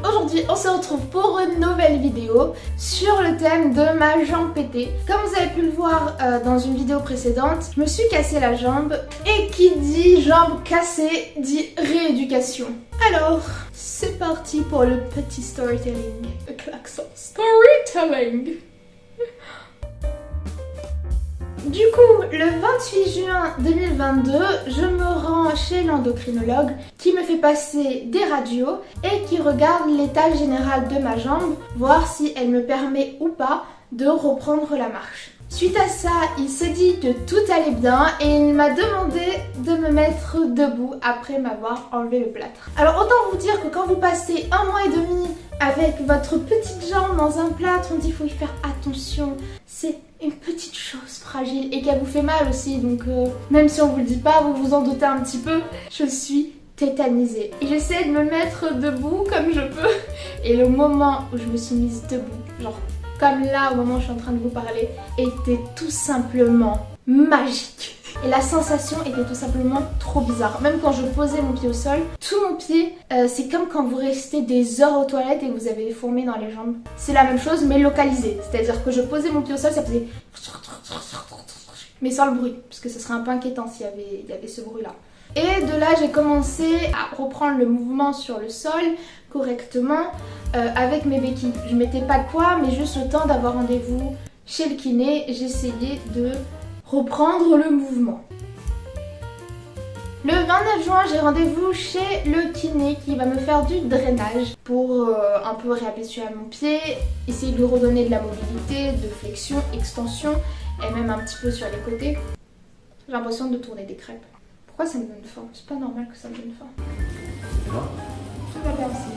aujourd'hui on se retrouve pour une nouvelle vidéo sur le thème de ma jambe pétée. Comme vous avez pu le voir dans une vidéo précédente, je me suis cassé la jambe et qui dit jambe cassée dit rééducation. Alors, c'est parti pour le petit storytelling. Le klaxon. Storytelling. Du coup, le 28 juin 2022, je me rends chez l'endocrinologue qui me fait passer des radios et qui regarde l'état général de ma jambe, voir si elle me permet ou pas de reprendre la marche. Suite à ça, il s'est dit que tout allait bien et il m'a demandé de me mettre debout après m'avoir enlevé le plâtre. Alors autant vous dire que quand vous passez 1 mois et demi avec votre petite jambe dans un plâtre, on dit qu'il faut y faire attention. C'est une petite chose fragile et qu'elle vous fait mal aussi, donc même si on vous le dit pas, vous vous en doutez un petit peu, je suis tétanisée. Et j'essaie de me mettre debout comme je peux. Et le moment où je me suis mise debout, genre comme là au moment où je suis en train de vous parler, était tout simplement magique. Et la sensation était tout simplement trop bizarre. Même quand je posais mon pied au sol, tout mon pied, c'est comme quand vous restez des heures aux toilettes et que vous avez fourmé dans les jambes. C'est la même chose mais localisé. C'est-à-dire que je posais mon pied au sol, ça faisait... mais sans le bruit, parce que ce serait un peu inquiétant s'il y avait ce bruit-là. Et de là, j'ai commencé à reprendre le mouvement sur le sol correctement avec mes béquilles. Je mettais pas de poids, mais juste le temps d'avoir rendez-vous chez le kiné, j'essayais de reprendre le mouvement. Le 29 juin, j'ai rendez-vous chez le kiné qui va me faire du drainage pour un peu réhabituer mon pied, essayer de lui redonner de la mobilité, de flexion, extension et même un petit peu sur les côtés. J'ai l'impression de tourner des crêpes. Pourquoi ça me donne faim? C'est pas normal que ça me donne faim. Tout va bien aussi.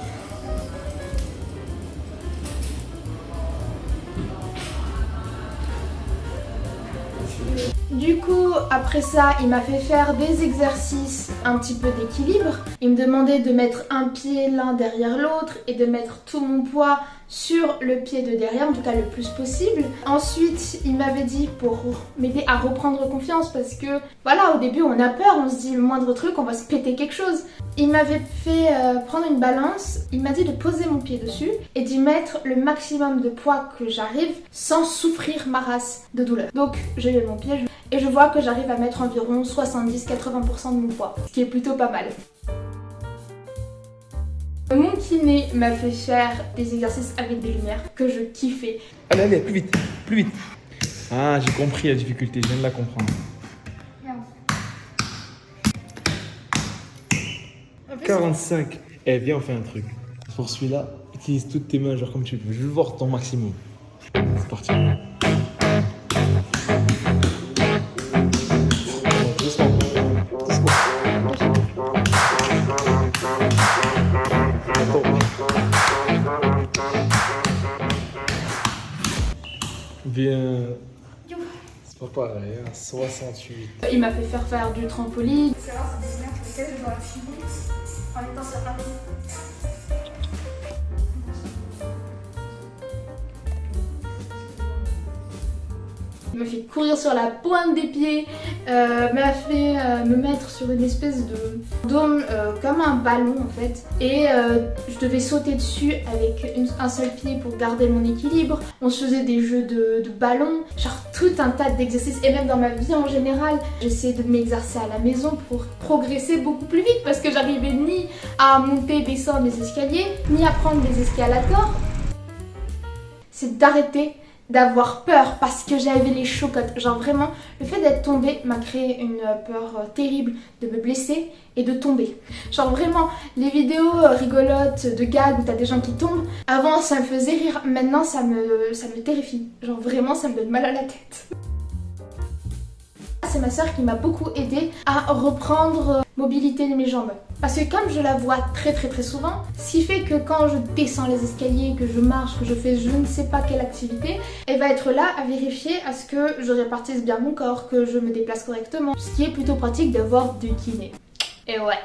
Du coup, après ça, il m'a fait faire des exercices un petit peu d'équilibre. Il me demandait de mettre un pied l'un derrière l'autre et de mettre tout mon poids sur le pied de derrière, en tout cas le plus possible. Ensuite, il m'avait dit pour m'aider à reprendre confiance parce que voilà, au début on a peur, on se dit le moindre truc, on va se péter quelque chose. Il m'avait fait prendre une balance, il m'a dit de poser mon pied dessus et d'y mettre le maximum de poids que j'arrive sans souffrir ma race de douleur. Donc je lève mon pied et je vois que j'arrive à mettre environ 70-80% de mon poids, ce qui est plutôt pas mal. Mon kiné m'a fait faire des exercices avec des lumières que je kiffais. Allez, allez, plus vite, plus vite. Ah, j'ai compris la difficulté, je viens de la comprendre. 45. Eh, viens, on fait un truc. Pour celui-là, utilise toutes tes mains, genre comme tu veux. Je veux voir ton maximum. C'est parti. Doucement. Doucement. Bien. C'est pas pareil, hein. 68. Il m'a fait faire du trampoline. C'est rare, c'est des lumières pour lesquelles je dois filmer en étant sur un pied. Il m'a fait courir sur la pointe des pieds, m'a fait me mettre sur une espèce de dôme comme un ballon en fait. Et je devais sauter dessus avec un seul pied pour garder mon équilibre. On se faisait des jeux de ballon, genre tout un tas d'exercices. Et même dans ma vie en général, j'essayais de m'exercer à la maison pour progresser beaucoup plus vite parce que j'arrivais ni à monter, descendre les escaliers, ni à prendre des escalators. C'est d'arrêter d'avoir peur parce que j'avais les chocottes. Genre vraiment, le fait d'être tombée m'a créé une peur terrible de me blesser et de tomber. Genre vraiment, les vidéos rigolotes de gags où t'as des gens qui tombent, avant ça me faisait rire, maintenant ça me terrifie. Genre vraiment, ça me donne mal à la tête. C'est ma soeur qui m'a beaucoup aidée à reprendre mobilité de mes jambes. Parce que comme je la vois très souvent, ce qui fait que quand je descends les escaliers, que je marche, que je fais je ne sais pas quelle activité, elle va être là à vérifier à ce que je répartisse bien mon corps, que je me déplace correctement. Ce qui est plutôt pratique d'avoir deux kinés. Et ouais.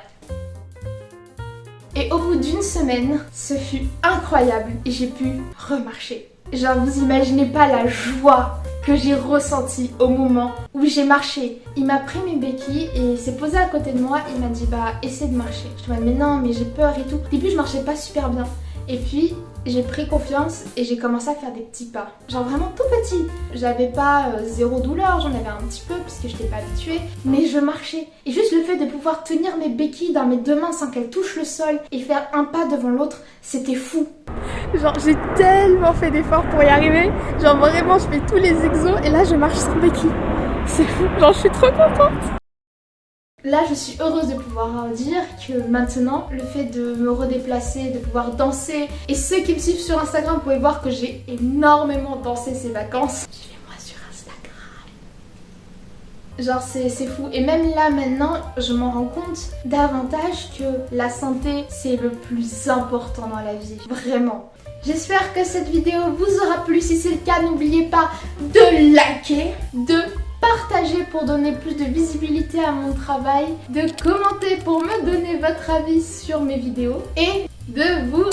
Et au bout d'une semaine, ce fut incroyable et j'ai pu remarcher. Genre vous imaginez pas la joie que j'ai ressentie au moment où j'ai marché. Il m'a pris mes béquilles et il s'est posé à côté de moi, il m'a dit bah essaie de marcher. Je me dis mais non mais j'ai peur et tout. Au début je marchais pas super bien Et puis j'ai pris confiance et j'ai commencé à faire des petits pas. Genre vraiment tout petit. J'avais pas zéro douleur, j'en avais un petit peu puisque je n'étais pas habituée. Mais je marchais. Et juste le fait de pouvoir tenir mes béquilles dans mes deux mains sans qu'elles touchent le sol et faire un pas devant l'autre, c'était fou. Genre j'ai tellement fait d'efforts pour y arriver. Genre vraiment je fais tous les exos et là je marche sans béquilles. C'est fou, genre je suis trop contente. Là, je suis heureuse de pouvoir dire que maintenant, le fait de me redéplacer, de pouvoir danser, et ceux qui me suivent sur Instagram, vous pouvez voir que j'ai énormément dansé ces vacances. Suivez-moi sur Instagram. Genre c'est fou. Et même là maintenant, je m'en rends compte davantage que la santé, c'est le plus important dans la vie. Vraiment. J'espère que cette vidéo vous aura plu. Si c'est le cas, n'oubliez pas de liker, de partager pour donner plus de visibilité à mon travail, de commenter pour me donner votre avis sur mes vidéos et de vous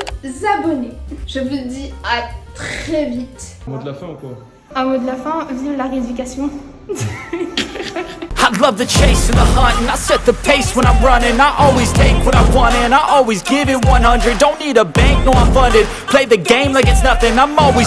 abonner. Je vous dis à très vite. Mot de la fin ou quoi? Un mot de la fin, vive la rééducation. I love the chase and the hunt, and I set the pace when I'm running. I always take what I want and I always give it 100. Don't need a bank, no I'm funded. Play the game like it's nothing. I'm always